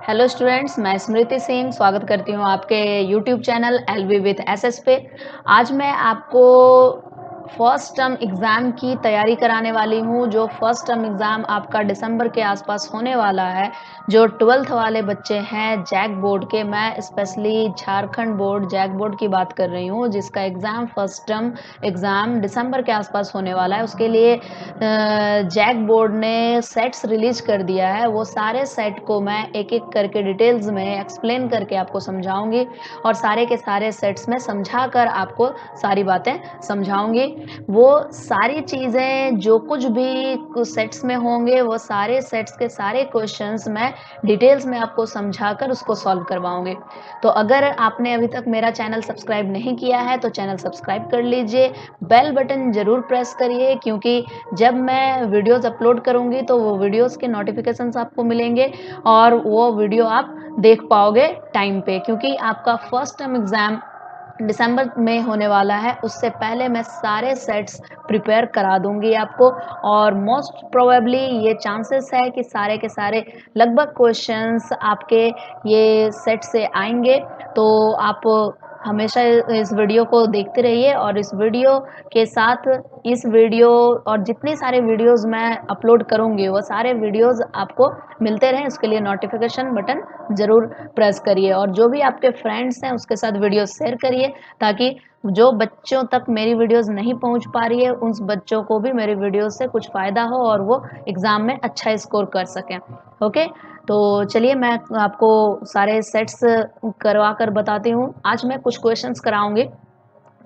Hello students, मैं स्मृति सिंह स्वागत करती हूँ आपके YouTube channel LV with SS पे। आज मैं आपको फर्स्ट टर्म एग्ज़ाम की तैयारी कराने वाली हूँ। जो फर्स्ट टर्म एग्ज़ाम आपका दिसंबर के आसपास होने वाला है। जो 12th वाले बच्चे हैं जैक बोर्ड के, मैं specially Jharkhand board JAC board की बात कर रही हूँ, जिसका एग्ज़ाम फर्स्ट टर्म एग्ज़ाम दिसंबर के आसपास होने वाला है। उसके लिए जैक बोर्ड ने सेट्स रिलीज कर दिया है। वो सारे सेट को मैं एक एक करके डिटेल्स में एक्सप्लेन करके आपको समझाऊंगी और सारे के सारे सेट्स में समझा कर आपको सारी बातें समझाऊंगी। वो सारी चीज़ें जो कुछ भी सेट्स में होंगे, वो सारे सेट्स के सारे क्वेश्चंस मैं डिटेल्स में आपको समझाकर उसको सॉल्व करवाऊंगी। तो अगर आपने अभी तक मेरा चैनल सब्सक्राइब नहीं किया है तो चैनल सब्सक्राइब कर लीजिए, बेल बटन ज़रूर प्रेस करिए, क्योंकि जब मैं वीडियोस अपलोड करूंगी तो वो वीडियोस के नोटिफिकेशंस आपको मिलेंगे और वो वीडियो आप देख पाओगे टाइम पे, क्योंकि आपका फर्स्ट टर्म एग्ज़ाम दिसंबर में होने वाला है। उससे पहले मैं सारे सेट्स प्रिपेयर करा दूंगी आपको और मोस्ट प्रोबेबली ये चांसेस है कि सारे के सारे लगभग क्वेश्चंस आपके ये सेट से आएंगे। तो आप हमेशा इस वीडियो को देखते रहिए और इस वीडियो के साथ इस वीडियो और जितने सारे वीडियोस मैं अपलोड करूंगी वो सारे वीडियोस आपको मिलते रहें, उसके लिए नोटिफिकेशन बटन ज़रूर प्रेस करिए और जो भी आपके फ्रेंड्स हैं उसके साथ वीडियो शेयर करिए, ताकि जो बच्चों तक मेरी वीडियोस नहीं पहुंच पा रही है उन बच्चों को भी मेरी वीडियोस से कुछ फ़ायदा हो और वो एग्ज़ाम में अच्छा स्कोर कर सकें। ओके, तो चलिए मैं आपको सारे सेट्स करवा कर बताती हूँ। आज मैं कुछ क्वेश्चंस कराऊंगी,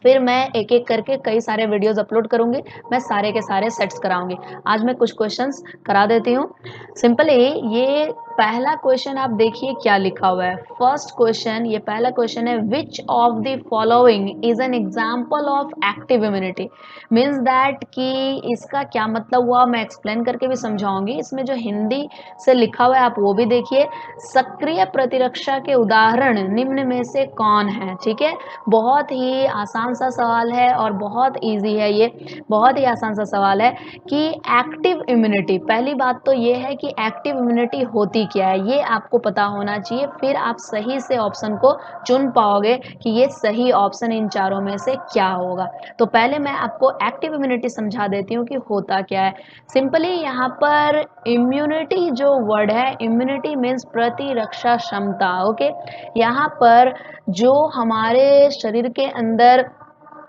फिर मैं एक एक करके कई सारे वीडियोस अपलोड करूंगी, मैं सारे के सारे सेट्स कराऊंगी। आज मैं कुछ क्वेश्चंस करा देती हूँ। सिंपली ये पहला क्वेश्चन आप देखिए क्या लिखा हुआ है। फर्स्ट क्वेश्चन, ये पहला क्वेश्चन है, which of the following is an example of active immunity. Means that कि इसका क्या मतलब हुआ मैं एक्सप्लेन करके भी समझाऊंगी। इसमें जो हिंदी से लिखा हुआ है आप वो भी देखिए। सक्रिय प्रतिरक्षा के उदाहरण निम्न में से कौन है। ठीक है, बहुत ही आसान सा सवाल है और बहुत इजी है। ये बहुत ही आसान सा सवाल है कि एक्टिव इम्यूनिटी, पहली बात तो ये है कि एक्टिव इम्यूनिटी होती क्या है, ये आपको पता होना चाहिए, फिर आप सही से ऑप्शन को चुन पाओगे कि ये सही ऑप्शन इन चारों में से क्या होगा। तो पहले मैं आपको एक्टिव इम्यूनिटी समझा देती हूँ कि होता क्या है। सिंपली यहाँ पर इम्यूनिटी जो वर्ड है, इम्यूनिटी मीन्स प्रतिरक्षा क्षमता। ओके, यहाँ पर जो हमारे शरीर के अंदर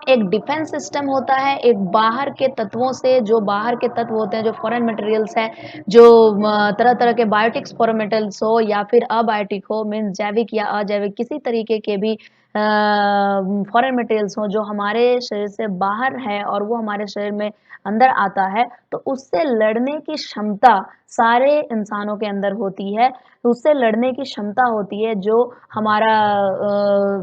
एक डिफेंस सिस्टम होता है, एक बाहर के तत्वों से, जो बाहर के तत्व होते हैं, जो फॉरेन मटेरियल्स है, जो तरह तरह के बायोटिक्स फॉर्मेटल्स हो या फिर अबायोटिक हो, मीन जैविक या अजैविक किसी तरीके के भी फॉरेन मटेरियल्स हो जो हमारे शरीर से बाहर है और वो हमारे शरीर में अंदर आता है, तो उससे लड़ने की क्षमता सारे इंसानों के अंदर होती है। उससे लड़ने की क्षमता होती है। जो हमारा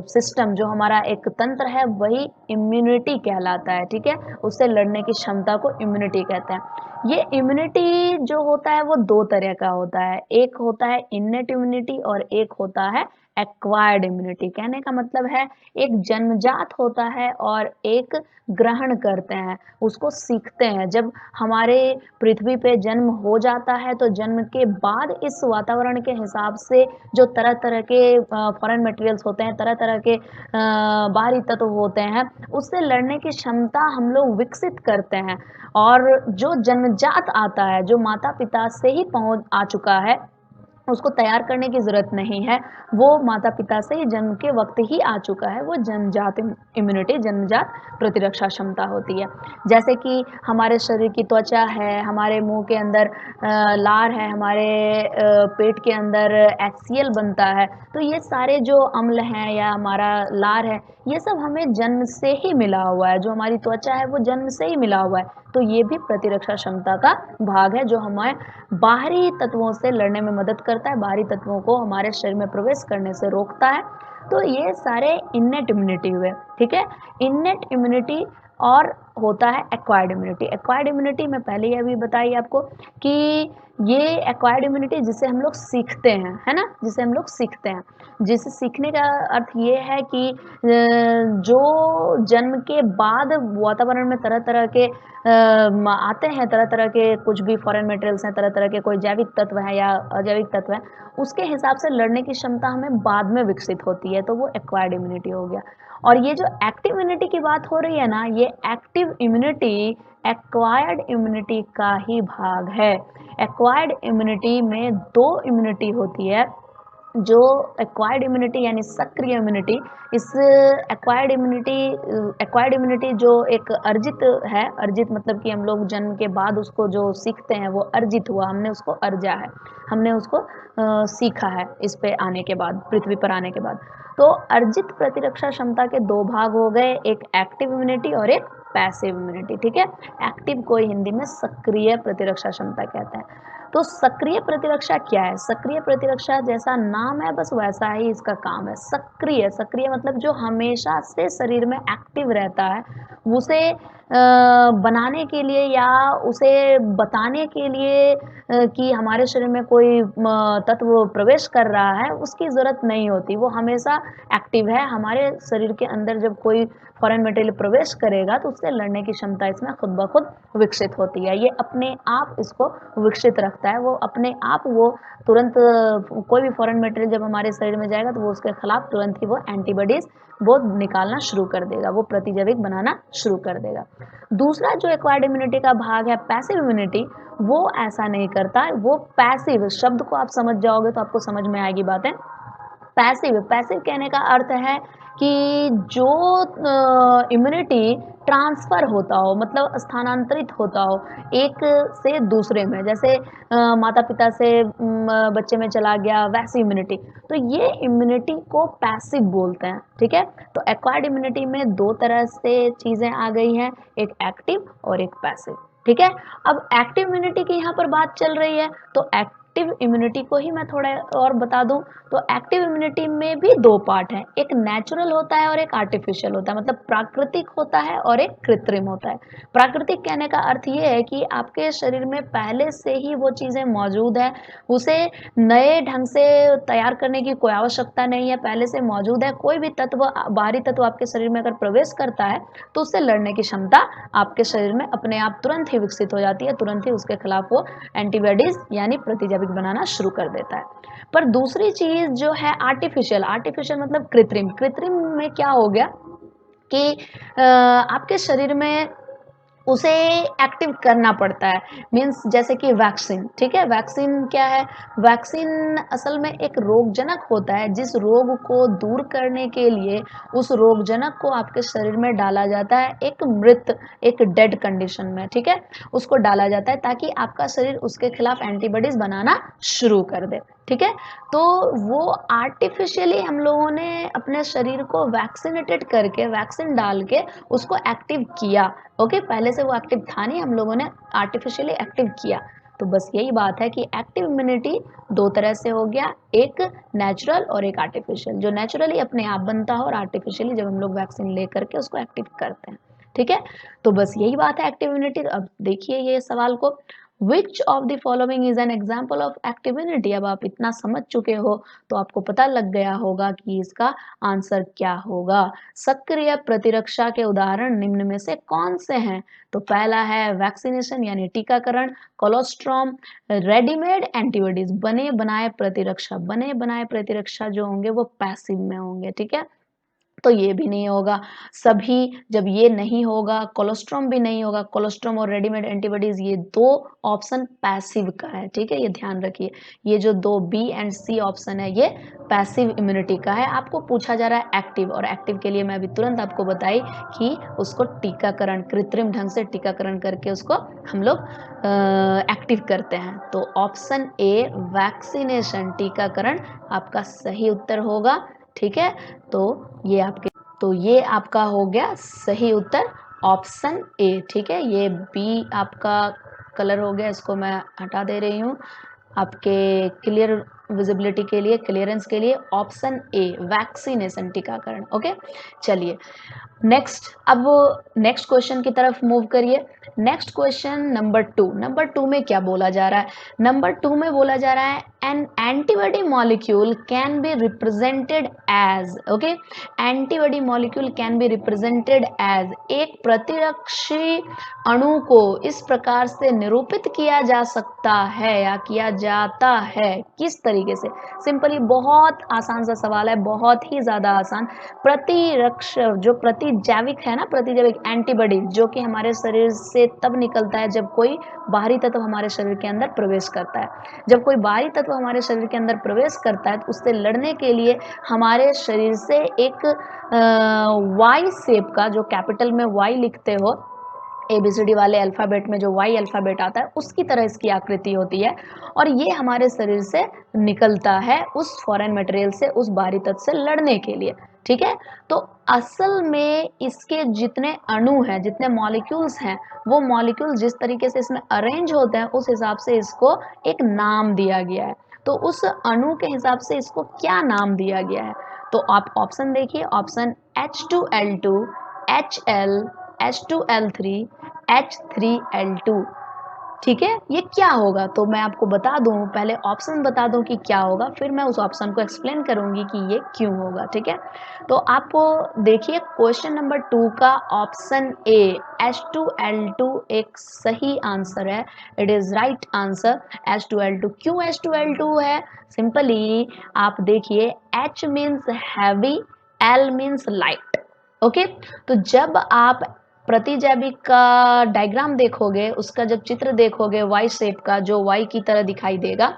सिस्टम, जो हमारा एक तंत्र है, वही इम्यूनिटी कहलाता है। ठीक है, उससे लड़ने की क्षमता को इम्यूनिटी कहते हैं। ये इम्यूनिटी जो होता है वो दो तरह का होता है, एक होता है इन्नेट इम्यूनिटी और एक होता है एक्वायर्ड इम्यूनिटी। कहने का मतलब है एक जन्मजात होता है और एक ग्रहण करते हैं, उसको सीखते हैं। जब हमारे पृथ्वी पे जन्म हो जाता है तो जन्म के बाद इस वातावरण के हिसाब से जो तरह तरह के फॉरेन मटेरियल्स होते हैं, तरह तरह के बाहरी तत्व होते हैं, उससे लड़ने की क्षमता हम लोग विकसित करते हैं। और जो जन्मजात आता है, जो माता पिता से ही पहुंच आ चुका है, उसको तैयार करने की ज़रूरत नहीं है, वो माता पिता से ही जन्म के वक्त ही आ चुका है, वो जन्मजात इम्यूनिटी, जन्मजात प्रतिरक्षा क्षमता होती है। जैसे कि हमारे शरीर की त्वचा है, हमारे मुंह के अंदर लार है, हमारे पेट के अंदर HCl बनता है, तो ये सारे जो अम्ल हैं या हमारा लार है, ये सब हमें जन्म से ही मिला हुआ है। जो हमारी त्वचा है वो जन्म से ही मिला हुआ है, तो ये भी प्रतिरक्षा क्षमता का भाग है जो हमें बाहरी तत्वों से लड़ने में मदद करता है, बाहरी तत्वों को हमारे शरीर में प्रवेश करने से रोकता है। तो ये सारे इन्नेट इम्यूनिटी हुए। ठीक है, इन्नेट इम्यूनिटी और होता है एक्वायर्ड इम्यूनिटी। एक्वायर्ड इम्यूनिटी मैं पहले ही अभी बताई आपको कि ये एक्वायर्ड इम्यूनिटी जिसे हम लोग सीखते हैं, है ना, जिसे हम लोग सीखते हैं। जिसे सीखने का अर्थ ये है कि जो जन्म के बाद वातावरण में तरह तरह के आते हैं, तरह तरह के कुछ भी फॉरेन मटेरियल्स हैं, तरह तरह के कोई जैविक तत्व है या अजैविक तत्व है, उसके हिसाब से लड़ने की क्षमता हमें बाद में विकसित होती है, तो वो एक्वायर्ड इम्यूनिटी हो गया। और ये जो एक्टिव इम्यूनिटी की बात हो रही है ना, ये एक्टिव इम्यूनिटी एक्वायर्ड इम्यूनिटी का ही भाग है। एक्वायर्ड इम्यूनिटी में दो इम्यूनिटी होती है। जो एक्वायर्ड इम्यूनिटी यानी सक्रिय इम्यूनिटी, इस एक्वायर्ड इम्यूनिटी जो एक अर्जित है, अर्जित मतलब कि हम लोग जन्म के बाद उसको जो सीखते हैं वो अर्जित हुआ, हमने उसको अर्जा है, हमने उसको सीखा है इस पे आने के बाद, पृथ्वी पर आने के बाद। तो अर्जित प्रतिरक्षा क्षमता के दो भाग हो गए, एक एक्टिव इम्यूनिटी और एक पैसिव इम्यूनिटी, ठीक है। एक्टिव को हिंदी में सक्रिय प्रतिरक्षा क्षमता कहते हैं। तो सक्रिय प्रतिरक्षा क्या है? सक्रिय प्रतिरक्षा जैसा नाम है बस वैसा ही इसका काम है। सक्रिय, सक्रिय मतलब जो हमेशा से शरीर में एक्टिव रहता है, उसे बनाने के लिए या उसे बताने के लिए कि हमारे शरीर में कोई तत्व प्रवेश कर रहा है, उसकी ज़रूरत नहीं होती। वो हमेशा एक्टिव है। हमारे शरीर के अंदर जब कोई फॉरेन मटेरियल प्रवेश करेगा तो उससे लड़ने की क्षमता इसमें खुद ब खुद विकसित होती है। ये अपने आप इसको विकसित रखता है। वो अपने आप वो तुरंत कोई भी फॉरेन मटेरियल जब हमारे शरीर में जाएगा तो वो उसके खिलाफ तुरंत ही वो एंटीबॉडीज वो निकालना शुरू कर देगा, वो प्रतिजैविक बनाना शुरू कर देगा। दूसरा जो एक्वायर्ड इम्यूनिटी का भाग है पैसिव इम्यूनिटी, वो ऐसा नहीं करता। वो पैसिव शब्द को आप समझ जाओगे तो आपको समझ में आएगी बातें। पैसिव, पैसिव कहने का अर्थ है कि जो इम्यूनिटी ट्रांसफर होता हो, मतलब स्थानांतरित होता हो एक से दूसरे में, जैसे माता पिता से बच्चे में चला गया, वैसी इम्यूनिटी। तो ये इम्यूनिटी को पैसिव बोलते हैं, ठीक है। तो एक्वायर्ड इम्यूनिटी में दो तरह से चीजें आ गई हैं, एक एक्टिव और एक पैसिव, ठीक है। अब एक्टिव इम्यूनिटी की यहाँ पर बात चल रही है, तो एक्टिव इम्यूनिटी को ही मैं थोड़ा और बता दूं, तो एक्टिव इम्यूनिटी में भी दो पार्ट हैं, एक नेचुरल होता है और एक आर्टिफिशियल होता है, मतलब प्राकृतिक होता है और एक कृत्रिम होता है। प्राकृतिक कहने का अर्थ ये है कि आपके शरीर में पहले से ही वो चीज़ें मौजूद है, उसे नए ढंग से तैयार करने की कोई आवश्यकता नहीं है, पहले से मौजूद है। कोई भी तत्व, बाहरी तत्व आपके शरीर में अगर प्रवेश करता है तो उससे लड़ने की क्षमता आपके शरीर में अपने आप तुरंत ही विकसित हो जाती है, तुरंत ही उसके खिलाफ वो एंटीबॉडीज यानी प्रतिजैविक बनाना शुरू कर देता है। पर दूसरी चीज जो है आर्टिफिशियल, आर्टिफिशियल मतलब कृत्रिम। कृत्रिम में क्या हो गया कि आपके शरीर में उसे एक्टिव करना पड़ता है, मीन्स जैसे कि वैक्सीन, ठीक है। वैक्सीन क्या है? वैक्सीन असल में एक रोगजनक होता है, जिस रोग को दूर करने के लिए उस रोगजनक को आपके शरीर में डाला जाता है, एक मृत, एक डेड कंडीशन में, ठीक है, उसको डाला जाता है ताकि आपका शरीर उसके खिलाफ एंटीबॉडीज बनाना शुरू कर दे, ठीक है। तो वो आर्टिफिशियली हम लोगों ने अपने शरीर को वैक्सीनेटेड करके, वैक्सीन डाल के उसको एक्टिव किया। ओके, पहले से वो एक्टिव था नहीं, हम लोगों ने आर्टिफिशियली एक्टिव किया। तो बस यही बात है कि एक्टिव इम्यूनिटी दो तरह से हो गया, एक नेचुरल और एक आर्टिफिशियल। जो नेचुरली अपने आप बनता हो और आर्टिफिशियली जब हम लोग वैक्सीन ले करके उसको एक्टिव करते हैं, ठीक है। तो बस यही बात है एक्टिव इम्यूनिटी। अब देखिए ये सवाल को, which of the following is an example of active immunity. अब आप इतना समझ चुके हो तो आपको पता लग गया होगा कि इसका आंसर क्या होगा। सक्रिय प्रतिरक्षा के उदाहरण निम्न में से कौन से हैं? तो पहला है वैक्सीनेशन यानी टीकाकरण, कोलोस्ट्रॉम, रेडीमेड एंटीबॉडीज, बने बनाए प्रतिरक्षा। बने बनाए प्रतिरक्षा जो होंगे वो पैसिव में होंगे, ठीक है। तो ये भी नहीं होगा। सभी, जब ये नहीं होगा, कोलोस्ट्रॉम भी नहीं होगा, कोलोस्ट्रॉम और रेडीमेड एंटीबॉडीज, ये दो ऑप्शन पैसिव का है, ठीक है, ये ध्यान रखिए। ये जो दो बी एंड सी ऑप्शन है ये पैसिव इम्यूनिटी का है। आपको पूछा जा रहा है एक्टिव, और एक्टिव के लिए मैं अभी तुरंत आपको बताई कि उसको टीकाकरण, कृत्रिम ढंग से टीकाकरण करके उसको हम लोग एक्टिव करते हैं। तो ऑप्शन ए वैक्सीनेशन, टीकाकरण आपका सही उत्तर होगा, ठीक है। तो ये आपका हो गया सही उत्तर, ऑप्शन ए, ठीक है। ये बी आपका कलर हो गया, इसको मैं हटा दे रही हूँ, आपके क्लियर विजिबिलिटी के लिए, क्लियरेंस के लिए ऑप्शन ए वैक्सीनेशन, टीकाकरण। ओके, चलिए अब नेक्स्ट क्वेश्चन की तरफ मूव करिए। नेक्स्ट क्वेश्चन नंबर टू में क्या बोला जा रहा है? नंबर टू में बोला जा रहा है an antibody molecule can be represented as, okay, antibody molecule can be represented as, एक प्रतिरक्षी अणु को इस प्रकार से निरूपित किया जा सकता है या किया जाता है, किस तरीके से? सिंपली बहुत आसान सा सवाल है, बहुत ही ज्यादा आसान। प्रतिरक्ष जो प्रतिजैविक है ना, प्रतिजैविक एंटीबॉडी जो कि हमारे शरीर से तब निकलता है जब कोई बाहरी तत्व हमारे शरीर के अंदर प्रवेश करता है। जब कोई बाहरी तत्व हमारे शरीर के अंदर प्रवेश करता है तो उससे लड़ने के लिए हमारे शरीर से एक वाई शेप का, जो कैपिटल में वाई लिखते हो ABCD वाले अल्फ़ाबेट में जो वाई अल्फ़ाबेट आता है उसकी तरह इसकी आकृति होती है और ये हमारे शरीर से निकलता है उस फॉरेन मटेरियल से, उस बाहरी तत्व से लड़ने के लिए। ठीक है, तो असल में इसके जितने अणु हैं, जितने मॉलिक्यूल्स हैं, वो मॉलिक्यूल जिस तरीके से इसमें अरेंज होते हैं उस हिसाब से इसको एक नाम दिया गया है। तो उस अणु के हिसाब से इसको क्या नाम दिया गया है? तो आप ऑप्शन देखिए, option H2L2, HL, H2L3, H3L2। ठीक है, ये क्या होगा? तो मैं आपको बता दूं, पहले ऑप्शन बता दूं कि क्या होगा, फिर मैं उस ऑप्शन को एक्सप्लेन करूंगी कि ये क्यों होगा। ठीक है, तो आपको देखिए क्वेश्चन नंबर 2 का ऑप्शन ए H2L2 एक सही आंसर है, it is right answer. H2L2 क्यों H2L2 है? सिंपली आप देखिए, H means heavy, L means light. Okay, तो जब आप प्रतिजैविक का डायग्राम देखोगे, उसका जब चित्र देखोगे वाई शेप का, जो वाई की तरह दिखाई देगा,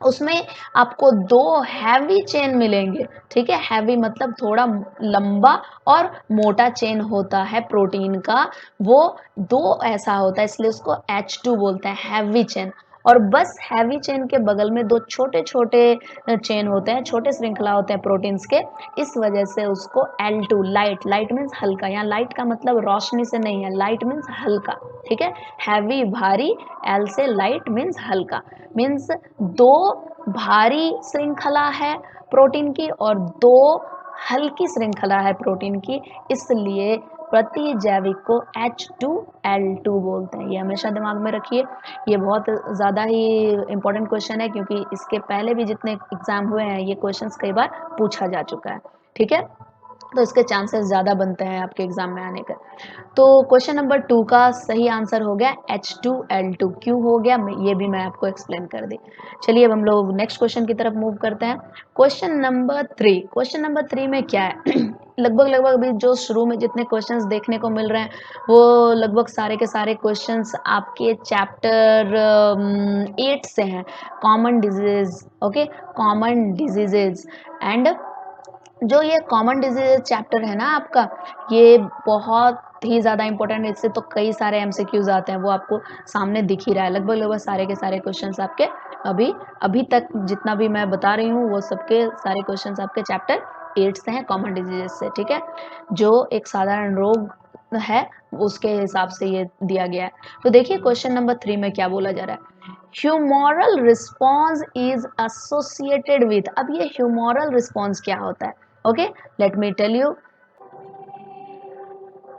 उसमें आपको दो हैवी चेन मिलेंगे। ठीक है, हैवी मतलब थोड़ा लंबा और मोटा चेन होता है प्रोटीन का, वो दो ऐसा होता है, इसलिए उसको H2 बोलते हैं, हैवी चेन। और बस हैवी चेन के बगल में दो छोटे छोटे चेन होते हैं, छोटे श्रृंखला होते हैं प्रोटीन्स के, इस वजह से उसको L2 लाइट, लाइट मीन्स हल्का, यहाँ लाइट का मतलब रोशनी से नहीं है, लाइट मीन्स हल्का। ठीक है, हैवी भारी, L से लाइट मीन्स हल्का, मीन्स दो भारी श्रृंखला है प्रोटीन की और दो हल्की श्रृंखला है प्रोटीन की, इसलिए प्रतिजैविक को H2L2 बोलते हैं। ये हमेशा दिमाग में रखिए, ये बहुत ज़्यादा ही इम्पोर्टेंट क्वेश्चन है क्योंकि इसके पहले भी जितने एग्जाम हुए हैं ये क्वेश्चंस कई बार पूछा जा चुका है। ठीक है, तो इसके चांसेस ज़्यादा बनते हैं आपके एग्जाम में आने का। तो क्वेश्चन नंबर 2 का सही आंसर हो गया H2L2। क्यों हो गया ये भी मैं आपको एक्सप्लेन कर दी। चलिए अब हम लोग नेक्स्ट क्वेश्चन की तरफ मूव करते हैं। क्वेश्चन नंबर 3, क्वेश्चन नंबर 3 में क्या है? लगभग अभी जो शुरू में जितने क्वेश्चंस देखने को मिल रहे हैं वो लगभग सारे के सारे क्वेश्चंस आपके चैप्टर 8 से हैं, common disease. Okay, common diseases. And जो ये कॉमन डिजीज चैप्टर है ना आपका, ये बहुत ही ज़्यादा इंपॉर्टेंट है, इससे तो कई सारे MCQs आते हैं, वो आपको सामने दिख ही रहा है। लगभग सारे के सारे क्वेश्चंस आपके अभी तक जितना भी मैं बता रही हूँ वो सबके सारे क्वेश्चंस आपके चैप्टर 8 से हैं, कॉमन डिजीजेस से। ठीक है, जो एक साधारण रोग है उसके हिसाब से ये दिया गया है। तो देखिए क्वेश्चन नंबर 3 में क्या बोला जा रहा है, humoral response is associated with. अब ये ह्यूमोरल रिस्पॉन्स क्या होता है? Okay, let me tell you.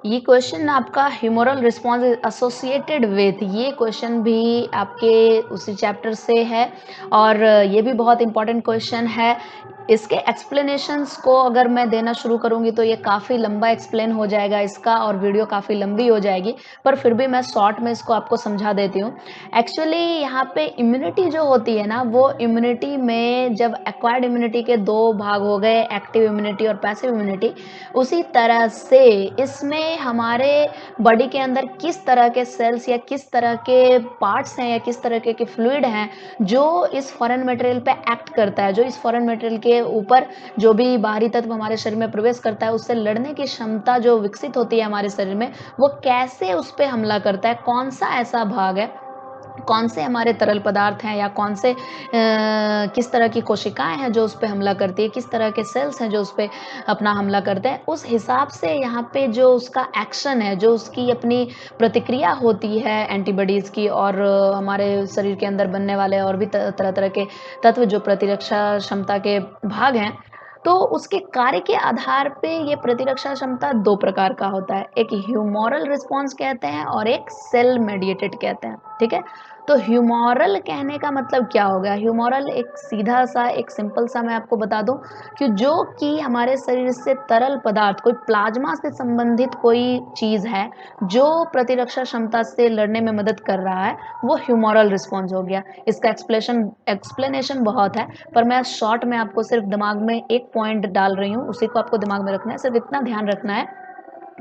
ये क्वेश्चन आपका ह्यूमोरल रिस्पॉन्स एसोसिएटेड विथ, ये क्वेश्चन भी आपके उसी चैप्टर से है और ये भी बहुत इंपॉर्टेंट क्वेश्चन है। इसके एक्सप्लेनेशंस को अगर मैं देना शुरू करूंगी तो ये काफ़ी लंबा एक्सप्लेन हो जाएगा इसका और वीडियो काफ़ी लंबी हो जाएगी, पर फिर भी मैं शॉर्ट में इसको आपको समझा देती हूँ। एक्चुअली यहाँ पे इम्यूनिटी जो होती है ना, वो इम्यूनिटी में जब एक्वायर्ड इम्यूनिटी के दो भाग हो गए, एक्टिव इम्यूनिटी और पैसिव इम्यूनिटी, उसी तरह से इसमें हमारे बॉडी के अंदर किस तरह के सेल्स या किस तरह के पार्ट्स हैं या किस तरह के फ्लूइड हैं जो इस फॉरेन मटेरियल पे एक्ट करता है, जो इस फॉरेन मटेरियल के ऊपर जो भी बाहरी तत्व हमारे शरीर में प्रवेश करता है उससे लड़ने की क्षमता जो विकसित होती है हमारे शरीर में, वो कैसे उस पर हमला करता है, कौन सा ऐसा भाग है कौन से हमारे तरल पदार्थ हैं या कौन से किस तरह की कोशिकाएँ हैं जो उस पे हमला करती है, किस तरह के सेल्स हैं जो उस पे अपना हमला करते हैं, उस हिसाब से यहाँ पे जो उसका एक्शन है, जो उसकी अपनी प्रतिक्रिया होती है एंटीबॉडीज़ की और हमारे शरीर के अंदर बनने वाले और भी तरह-तरह के तत्व जो प्रतिरक्षा क्षमता के भाग हैं, तो उसके कार्य के आधार पे ये प्रतिरक्षा क्षमता 2 प्रकार का होता है। एक ह्यूमोरल रिस्पॉन्स कहते हैं और एक सेल मेडिएटेड कहते हैं, ठीक है? तो ह्यूमोरल कहने का मतलब क्या हो गया? ह्यूमोरल एक सीधा-सा, एक सिंपल सा मैं आपको बता दूँ कि जो कि हमारे शरीर से तरल पदार्थ, कोई प्लाज़्मा से संबंधित कोई चीज़ है, जो प्रतिरक्षा क्षमता से लड़ने में मदद कर रहा है, वो ह्यूमोरल रिस्पॉन्स हो गया। इसका एक्सप्लेनेशन बहुत है, पर मैं शॉर्ट में आपको सिर्फ दिमाग में एक पॉइंट डाल रही हूँ, उसी को आपको दिमाग में रखना है। सिर्फ इतना ध्यान रखना है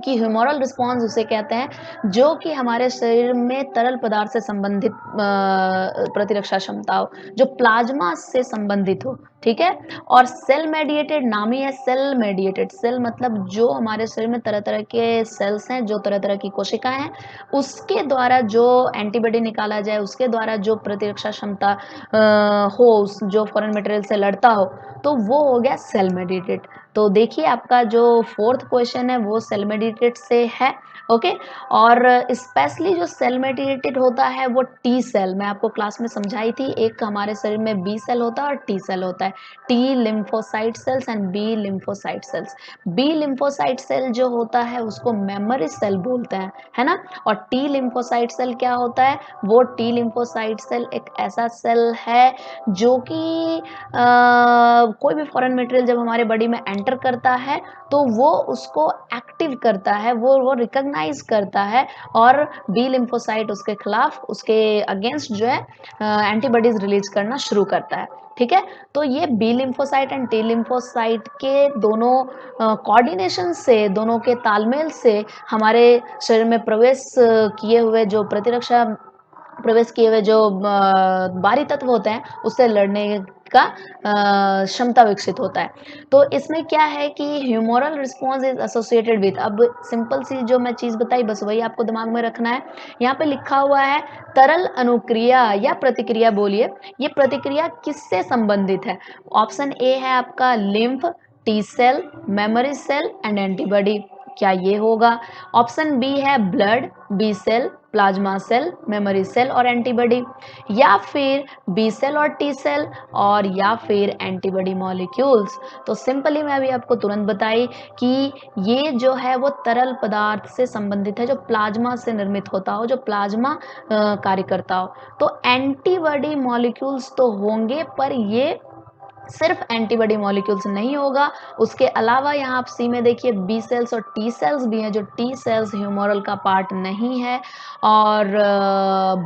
कि ह्यूमोरल रिस्पॉन्स उसे कहते हैं जो कि हमारे शरीर में तरल पदार्थ से संबंधित प्रतिरक्षा क्षमता हो, जो प्लाज्मा से संबंधित हो, ठीक है? और सेल मेडिएटेड नाम ही है सेल मेडिएटेड, सेल मतलब जो हमारे शरीर में तरह-तरह के सेल्स हैं, जो तरह-तरह की कोशिकाएँ हैं, उसके द्वारा जो एंटीबॉडी निकाला जाए, उसके द्वारा जो प्रतिरक्षा क्षमता हो, जो फॉरेन मटेरियल से लड़ता हो, तो वो हो गया सेल मेडिएटेड। तो देखिए आपका जो 4th क्वेश्चन है वो सेल मेडिएटेड से है, ओके। और स्पेशली जो सेल मेडिएटेड होता है वो टी सेल, मैं आपको क्लास में समझाई थी, एक हमारे शरीर में बी सेल होता है और टी सेल होता है। T lymphocyte cells and B lymphocyte cells. B lymphocyte cell जो होता है उसको मेमोरी सेल बोलते हैं, है ना? और टी लिम्फोसाइट सेल क्या होता है? वो टी लिम्फोसाइट सेल एक ऐसा सेल है जो कि कोई भी फॉरेन मटेरियल जब हमारे बॉडी में एंटर करता है तो वो उसको एक्टिव करता है, वो रिकॉग्नाइज करता है और बी लिम्फोसाइट उसके खिलाफ, उसके अगेंस्ट जो है एंटीबॉडीज रिलीज करना शुरू करता है, ठीक है? तो ये B lymphocyte and T lymphocyte के दोनों कोऑर्डिनेशन से, दोनों के तालमेल से हमारे शरीर में किए हुए जो प्रवेश किए हुए जो बाहरी तत्व होते हैं उससे लड़ने का क्षमता विकसित होता है। तो इसमें क्या है कि humoral response is associated with, अब सिंपल सी जो मैं चीज़ बताई बस वही आपको दिमाग में रखना है। यहाँ पे लिखा हुआ है तरल अनुक्रिया या प्रतिक्रिया बोलिए, ये प्रतिक्रिया किससे संबंधित है? ऑप्शन ए है आपका lymph, T cell, memory cell and antibody, क्या ये होगा? ऑप्शन बी है blood, B cell, plasma cell, memory cell और एंटीबॉडी, या फिर बी सेल और टी सेल, और या फिर एंटीबॉडी मॉलिक्यूल्स। तो सिंपली मैं अभी आपको तुरंत बताई कि ये जो है वो तरल पदार्थ से संबंधित है जो प्लाज्मा से निर्मित होता हो, जो प्लाज्मा कार्य करता हो। तो एंटीबॉडी मॉलिक्यूल्स तो होंगे, पर ये सिर्फ एंटीबॉडी मॉलिक्यूल्स नहीं होगा, उसके अलावा यहाँ आप सी में देखिए बी सेल्स और टी सेल्स भी हैं, जो टी सेल्स ह्यूमोरल का पार्ट नहीं है। और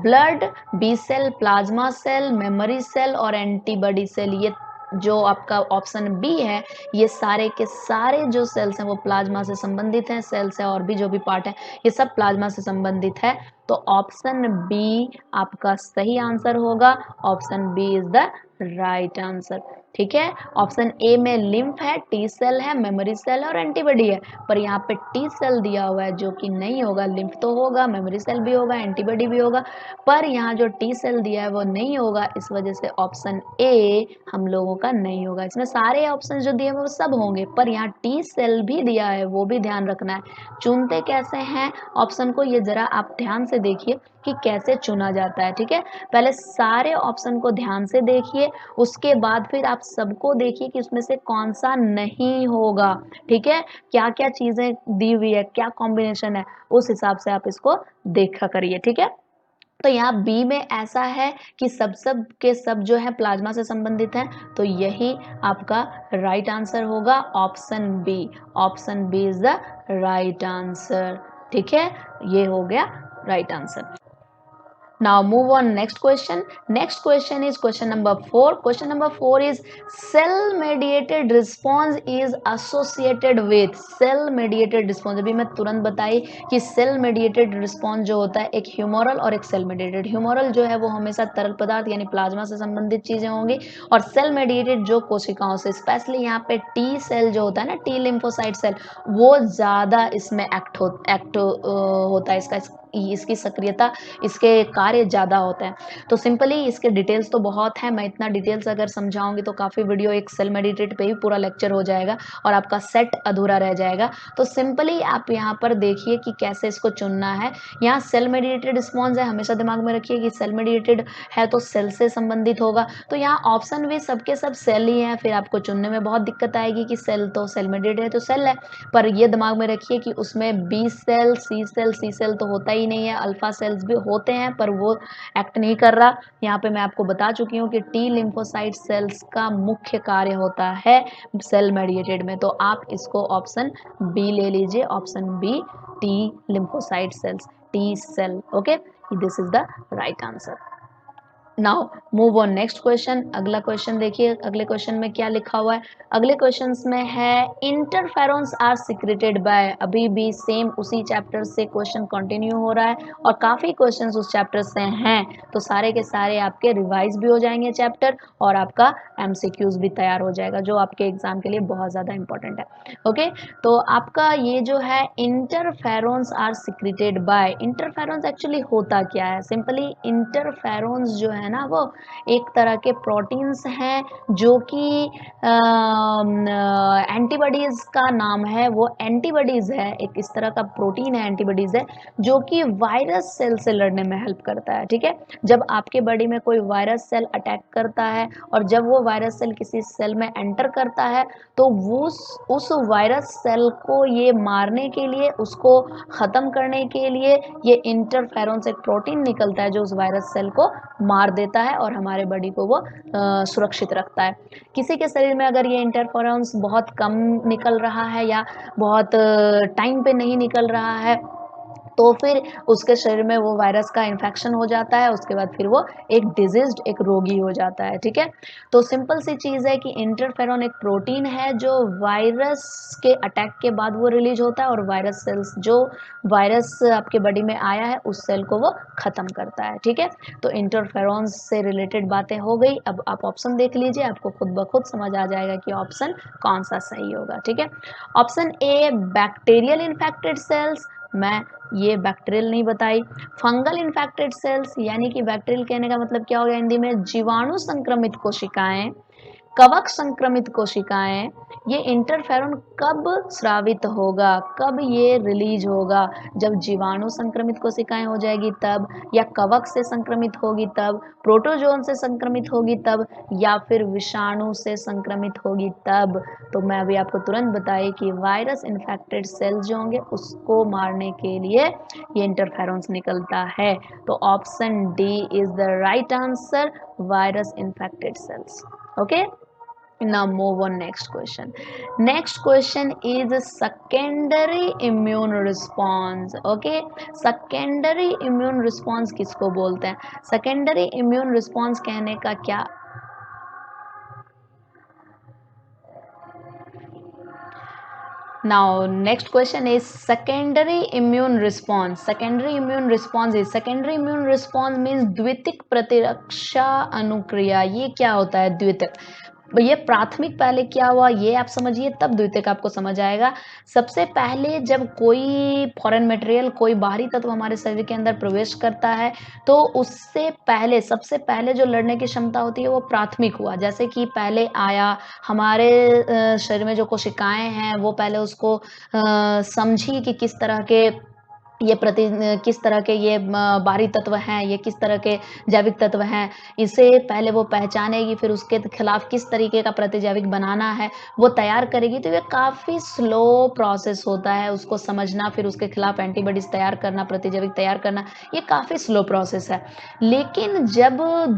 blood, B cell, plasma cell, memory cell और एंटीबॉडी सेल, ये जो आपका ऑप्शन बी है, ये सारे के सारे जो सेल्स हैं वो प्लाज्मा से संबंधित हैं, सेल्स है और भी जो भी पार्ट है ये सब प्लाज्मा से संबंधित है। तो ऑप्शन बी आपका सही आंसर होगा, option B is the right answer, ठीक है। ऑप्शन ए में लिम्फ है, टी सेल है, मेमोरी सेल और एंटीबॉडी है, पर यहाँ पे टी सेल दिया हुआ है जो कि नहीं होगा। लिम्फ तो होगा, मेमोरी सेल भी होगा, एंटीबॉडी भी होगा, पर यहाँ जो टी सेल दिया है वो नहीं होगा, इस वजह से ऑप्शन ए हम लोगों का नहीं होगा। इसमें सारे ऑप्शन जो दिए वो सब होंगे, पर यहाँ टी सेल भी दिया है, वो भी ध्यान रखना है। चुनते कैसे हैं ऑप्शन को, ये जरा आप ध्यान से देखिए कि कैसे चुना जाता है, ठीक है। पहले सारे ऑप्शन को ध्यान से देखिए, उसके बाद फिर आप सबको देखिए कि उसमें से कौन सा नहीं होगा, ठीक है। क्या क्या चीजें दी हुई है, क्या कॉम्बिनेशन है, उस हिसाब से आप इसको देखा करिए, ठीक है। तो यहाँ बी में ऐसा है कि सब के सब जो है प्लाज्मा से संबंधित हैं, तो यही आपका राइट आंसर होगा, option B. Option B is the right answer, ठीक है। ये हो गया right answer. Now move on next question. Next question is question number 4. Question number 4 is cell mediated response is associated with cell mediated response. अभी मैं तुरंत बताई कि cell mediated response जो होता है एक ह्यूमोरल और एक सेल मेडिएटेड। ह्यूमोरल जो है वो हमेशा तरल पदार्थ यानी प्लाज्मा से संबंधित चीजें होंगी, और सेल मेडिएटेड जो कोशिकाओं से, स्पेशली यहाँ पे टी सेल जो होता है ना, टी लिम्फोसाइट सेल, वो ज्यादा इसमें एक्ट होता है, इसका इसकी सक्रियता, इसके कार्य ज़्यादा होते हैं। तो सिंपली इसके डिटेल्स तो बहुत हैं, मैं इतना डिटेल्स अगर समझाऊँगी तो काफ़ी वीडियो एक सेल मेडिटेट पे ही पूरा लेक्चर हो जाएगा और आपका सेट अधूरा रह जाएगा। तो सिंपली आप यहाँ पर देखिए कि कैसे इसको चुनना है। यहाँ सेल मेडिएटेड रिस्पॉन्स है, हमेशा दिमाग में रखिए कि सेल मेडिएटेड है तो सेल से संबंधित होगा। तो यहाँ ऑप्शन भी सबके सब सेल ही हैं, फिर आपको चुनने में बहुत दिक्कत आएगी कि सेल तो सेल मेडिएटेड है तो सेल है। पर ये दिमाग में रखिए कि उसमें बी सेल, सी सेल तो होता ही नहीं है, अल्फा सेल्स भी होते हैं पर वो एक्ट नहीं कर रहा। यहाँ पे मैं आपको बता चुकी हूँ कि टी लिम्फोसाइट सेल्स का मुख्य कार्य होता है सेल मेडिएटेड में। तो आप इसको ऑप्शन बी ले लीजिए, option B T lymphocyte cells, T cell. Okay, this is the right answer. Now move on next question. अगला क्वेश्चन देखिए, अगले क्वेश्चन में क्या लिखा हुआ है। अगले क्वेश्चन में है इंटरफेरॉन्स आर सिक्रेटेड बाय। अभी भी सेम उसी चैप्टर से क्वेश्चन कंटिन्यू हो रहा है और काफ़ी क्वेश्चंस उस चैप्टर से हैं, तो सारे के सारे आपके रिवाइज भी हो जाएंगे चैप्टर और आपका एमसीक्यूज भी तैयार हो जाएगा, जो आपके एग्जाम के लिए बहुत ज़्यादा इंपॉर्टेंट है। ओके, तो आपका ये जो है interferons are secreted by, interferons actually होता क्या है। सिंपली इंटरफेरॉन्स जो है ना वो एक तरह के प्रोटीन्स हैं जो कि एंटीबॉडीज का नाम है, वो एंटीबॉडीज है, एक इस तरह का प्रोटीन है, एंटीबॉडीज है जो कि वायरस सेल से लड़ने में हेल्प करता है। ठीक है, जब आपके बॉडी में कोई वायरस सेल अटैक करता है और जब वो वायरस सेल किसी सेल में एंटर करता है तो वो उस वायरस सेल को ये मारने के लिए, उसको ख़त्म करने के लिए ये इंटरफेरॉन्स एक प्रोटीन निकलता है जो उस वायरस सेल को मार देता है और हमारे बॉडी को वो सुरक्षित रखता है। किसी के शरीर में अगर ये इंटरफेरॉन्स बहुत कम निकल रहा है या बहुत टाइम पे नहीं निकल रहा है तो फिर उसके शरीर में वो वायरस का इन्फेक्शन हो जाता है, उसके बाद फिर वो एक डिजीज्ड, एक रोगी हो जाता है। ठीक है, तो सिंपल सी चीज़ है कि इंटरफेरॉन एक प्रोटीन है जो वायरस के अटैक के बाद वो रिलीज होता है और वायरस सेल्स, जो वायरस आपके बॉडी में आया है उस सेल को वो ख़त्म करता है। ठीक है, तो इंटरफेरॉन से रिलेटेड बातें हो गई। अब आप ऑप्शन देख लीजिए, आपको खुद ब खुद समझ आ जाएगा कि ऑप्शन कौन सा सही होगा। ठीक है, ऑप्शन ए बैक्टीरियल इन्फेक्टेड सेल्स, मैं ये बैक्टीरियल नहीं बताई। फंगल इन्फेक्टेड सेल्स, यानी कि बैक्टीरियल कहने का मतलब क्या हो गया हिंदी में, जीवाणु संक्रमित कोशिकाएं, कवक संक्रमित कोशिकाएं। ये इंटरफेरॉन कब स्रावित होगा, कब ये रिलीज होगा, जब जीवाणु संक्रमित कोशिकाएं हो जाएगी तब, या कवक से संक्रमित होगी तब, प्रोटोजोन से संक्रमित होगी तब, या फिर विषाणु से संक्रमित होगी तब। तो मैं अभी आपको तुरंत बताई कि वायरस इन्फेक्टेड सेल्स जो होंगे उसको मारने के लिए ये इंटरफेरॉन्स निकलता है। तो option D is the right answer, virus infected cells. Okay, now move on next question. Next question is secondary immune response. Okay, secondary immune response किसको बोलते हैं? secondary immune response कहने का क्या, now next question is secondary immune response. Secondary immune response is, secondary immune response means द्वितीयक प्रतिरक्षा अनुक्रिया। ये क्या होता है द्वितीयक? ये प्राथमिक पहले क्या हुआ ये आप समझिए, तब द्वितीयक आपको समझ आएगा। सबसे पहले जब कोई फॉरेन मटेरियल, कोई बाहरी तत्व हमारे शरीर के अंदर प्रवेश करता है तो उससे पहले, सबसे पहले जो लड़ने की क्षमता होती है वो प्राथमिक हुआ। जैसे कि पहले आया हमारे शरीर में जो कोशिकाएं हैं वो पहले उसको समझी कि किस तरह के ये किस तरह के ये बाहरी तत्व हैं, ये किस तरह के जैविक तत्व हैं, इसे पहले वो पहचानेगी, फिर उसके खिलाफ किस तरीके का प्रतिजैविक बनाना है वो तैयार करेगी। तो ये काफ़ी स्लो प्रोसेस होता है, उसको समझना, फिर उसके खिलाफ एंटीबॉडीज़ तैयार करना, प्रतिजैविक तैयार करना, ये काफ़ी स्लो प्रोसेस है। लेकिन जब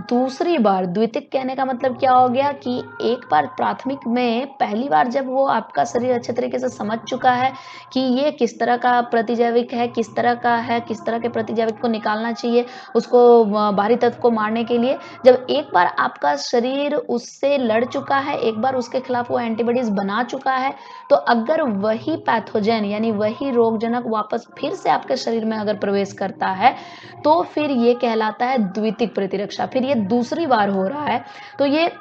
दूसरी बार, द्वितीयक कहने का मतलब क्या हो गया कि एक बार प्राथमिक में पहली बार जब वो आपका शरीर अच्छे तरीके से समझ चुका है कि ये किस तरह का प्रतिजैविक है, किस तरह का है, किस तरह के प्रतिजैविक को निकालना चाहिए उसको बाहरी तत्व को मारने के लिए, जब एक बार आपका शरीर उससे लड़ चुका है, एक बार उसके खिलाफ वो एंटीबॉडीज बना चुका है, तो अगर वही पैथोजन यानी वही रोगजनक वापस फिर से आपके शरीर में अगर प्रवेश करता है तो फिर ये कहलाता है द्वितीयक प्रतिरक्षा, फिर ये दूसरी बार हो रहा है। तो ये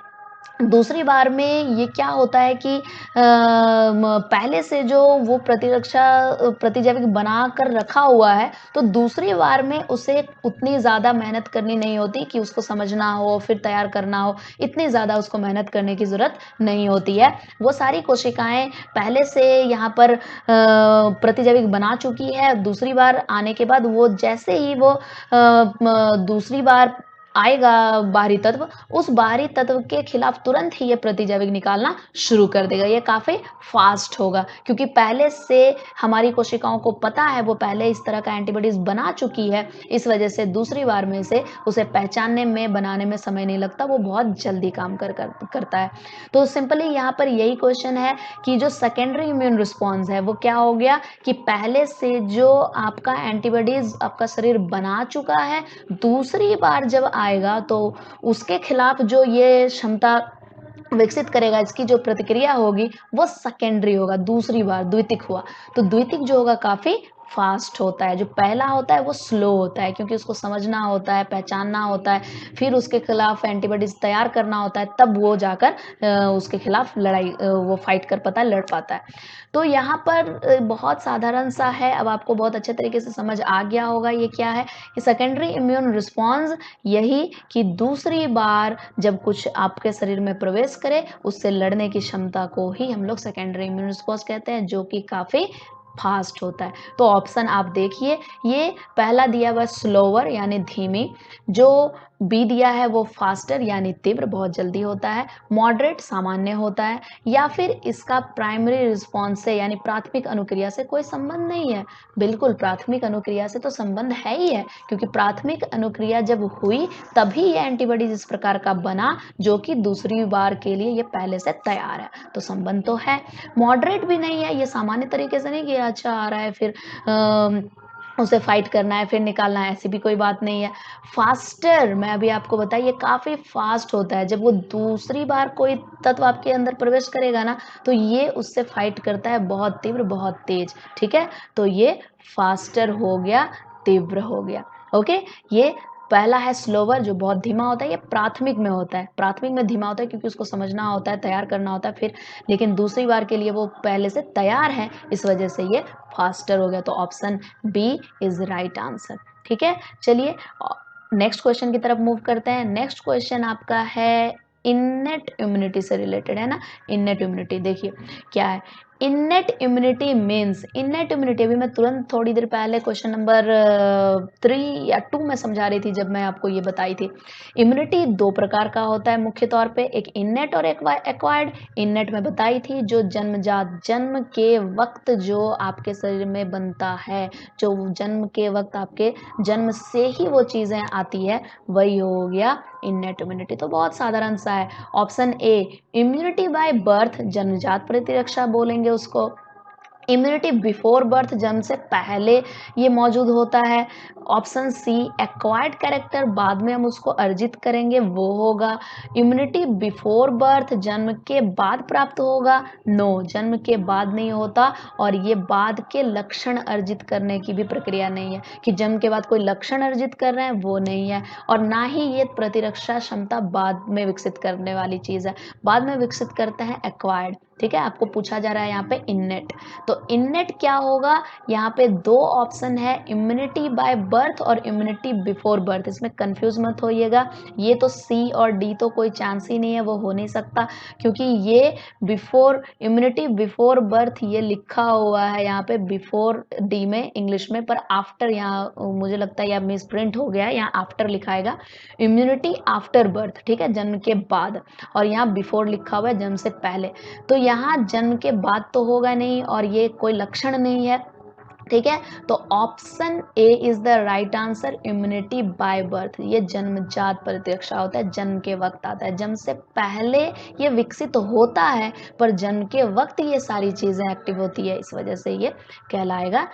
दूसरी बार में ये क्या होता है कि पहले से जो वो प्रतिजैविक बना कर रखा हुआ है, तो दूसरी बार में उसे उतनी ज़्यादा मेहनत करनी नहीं होती कि उसको समझना हो, फिर तैयार करना हो, इतनी ज़्यादा उसको मेहनत करने की ज़रूरत नहीं होती है। वो सारी कोशिकाएँ पहले से यहाँ पर प्रतिजैविक बना चुकी है, दूसरी बार आने के बाद वो जैसे ही वो दूसरी बार आएगा बाहरी तत्व, उस बाहरी तत्व के खिलाफ तुरंत ही ये प्रतिजैविक निकालना शुरू कर देगा। ये काफ़ी फ़ास्ट होगा क्योंकि पहले से हमारी कोशिकाओं को पता है, वो पहले इस तरह का एंटीबॉडीज़ बना चुकी है, इस वजह से दूसरी बार में से उसे पहचानने में, बनाने में समय नहीं लगता, वो बहुत जल्दी काम करता है। तो सिंपली यहाँ पर यही क्वेश्चन है कि जो सेकेंडरी इम्यून रिस्पॉन्स है, वो क्या हो गया कि पहले से जो आपका एंटीबॉडीज़ आपका शरीर बना चुका है, दूसरी बार जब आएगा तो उसके खिलाफ जो ये क्षमता विकसित करेगा, इसकी जो प्रतिक्रिया होगी वो सेकेंडरी होगा, दूसरी बार द्वितीयक हुआ। तो द्वितीयक जो होगा काफ़ी फ़ास्ट होता है, जो पहला होता है वो स्लो होता है क्योंकि उसको समझना होता है, पहचानना होता है, फिर उसके खिलाफ एंटीबॉडीज़ तैयार करना होता है, तब वो जाकर उसके खिलाफ वो फाइट कर पाता है, लड़ पाता है। तो यहाँ पर बहुत साधारण सा है, अब आपको बहुत अच्छे तरीके से समझ आ गया होगा ये क्या है कि सेकेंडरी इम्यून रिस्पॉन्स यही कि दूसरी बार जब कुछ आपके शरीर में प्रवेश करे, उससे लड़ने की क्षमता को ही हम लोग सेकेंडरी इम्यून रिस्पॉन्स कहते हैं, जो कि काफ़ी फास्ट होता है। तो ऑप्शन आप देखिए, ये पहला दिया हुआ स्लोवर यानी धीमी, जो बी दिया है वो फास्टर यानी तीव्र, बहुत जल्दी होता है, मॉडरेट सामान्य होता है, या फिर इसका प्राइमरी रिस्पॉन्स से यानी प्राथमिक अनुक्रिया से कोई संबंध नहीं है। बिल्कुल प्राथमिक अनुक्रिया से तो संबंध है ही है, क्योंकि प्राथमिक अनुक्रिया जब हुई तभी ये एंटीबॉडीज इस प्रकार का बना, जो कि दूसरी बार के लिए ये पहले से तैयार है, तो संबंध तो है। मॉडरेट भी नहीं है, ये सामान्य तरीके से नहीं कि अच्छा आ रहा है फिर उसे फाइट करना है फिर निकालना है, ऐसी भी कोई बात नहीं है। फास्टर मैं अभी आपको बताई, ये काफ़ी फास्ट होता है, जब वो दूसरी बार कोई तत्व आपके अंदर प्रवेश करेगा ना, तो ये उससे फाइट करता है बहुत तीव्र, बहुत तेज, ठीक है? तो ये फास्टर हो गया, तीव्र हो गया, ओके? ये पहला है स्लोवर जो बहुत धीमा होता है, ये प्राथमिक में होता है, प्राथमिक में धीमा होता है क्योंकि उसको समझना होता है, तैयार करना होता है फिर, लेकिन दूसरी बार के लिए वो पहले से तैयार है, इस वजह से ये फास्टर हो गया। तो option B is right answer, ठीक है? चलिए नेक्स्ट क्वेश्चन की तरफ मूव करते हैं। नेक्स्ट क्वेश्चन आपका है इन्नेट इम्यूनिटी से रिलेटेड, है ना? इन्नेट इम्यूनिटी देखिए क्या है। Innate immunity means, innate immunity अभी मैं तुरंत थोड़ी देर पहले क्वेश्चन नंबर 3 या 2 में समझा रही थी जब मैं आपको ये बताई थी। इम्यूनिटी 2 प्रकार का होता है मुख्य तौर पे, एक इन्नेट और एक एक्वायर्ड। इन्नेट में बताई थी जो जन्मजात, जन्म के वक्त जो आपके शरीर में बनता है, जो जन्म के वक्त आपके जन्म से ही वो चीज़ें आती है, वही हो गया इन्नेट इम्यूनिटी। तो बहुत साधारण सा है। Option A immunity by birth, जन्मजात प्रतिरक्षा बोलेंगे उसको। इम्यूनिटी बिफोर बर्थ, जन्म से पहले ये मौजूद होता है। ऑप्शन सी एक्वायर्ड कैरेक्टर, बाद में हम उसको अर्जित करेंगे, वो होगा। इम्यूनिटी बिफोर बर्थ, जन्म के बाद प्राप्त होगा, नो जन्म के बाद नहीं होता, और ये बाद के लक्षण अर्जित करने की भी प्रक्रिया नहीं है कि जन्म के बाद कोई लक्षण अर्जित कर रहे हैं, वो नहीं है। और ना ही ये प्रतिरक्षा क्षमता बाद में विकसित करने वाली चीज़ है, बाद में विकसित करते हैं एक्वायर्ड, ठीक है? आपको पूछा जा रहा है यहाँ पे इन्नेट, तो इन्नेट क्या होगा, यहाँ पे 2 ऑप्शन है, इम्यूनिटी बाय बर्थ और इम्यूनिटी बिफोर बर्थ, इसमें कंफ्यूज मत होइएगा। ये तो सी और डी तो कोई चांस ही नहीं है, वो हो नहीं सकता, क्योंकि ये बिफोर, इम्यूनिटी बिफोर बर्थ ये लिखा हुआ है यहाँ पे बिफोर डी में इंग्लिश में, पर आफ्टर यहाँ मुझे लगता है यह मिस प्रिंट हो गया है, यहाँ आफ्टर लिखाएगा, इम्यूनिटी आफ्टर बर्थ, ठीक है, जन्म के बाद, और यहाँ बिफोर लिखा हुआ है जन्म से पहले। तो यहाँ जन्म के बाद तो होगा नहीं, और ये कोई लक्षण नहीं है, ठीक है? तो option A is the right answer, immunity by birth, ये जन्मजात प्रतिरक्षा होता है, जन्म के वक्त आता है, जन्म से पहले ये विकसित होता है, पर जन्म के वक्त ये सारी चीजें एक्टिव होती है, इस वजह से ये कहलाएगा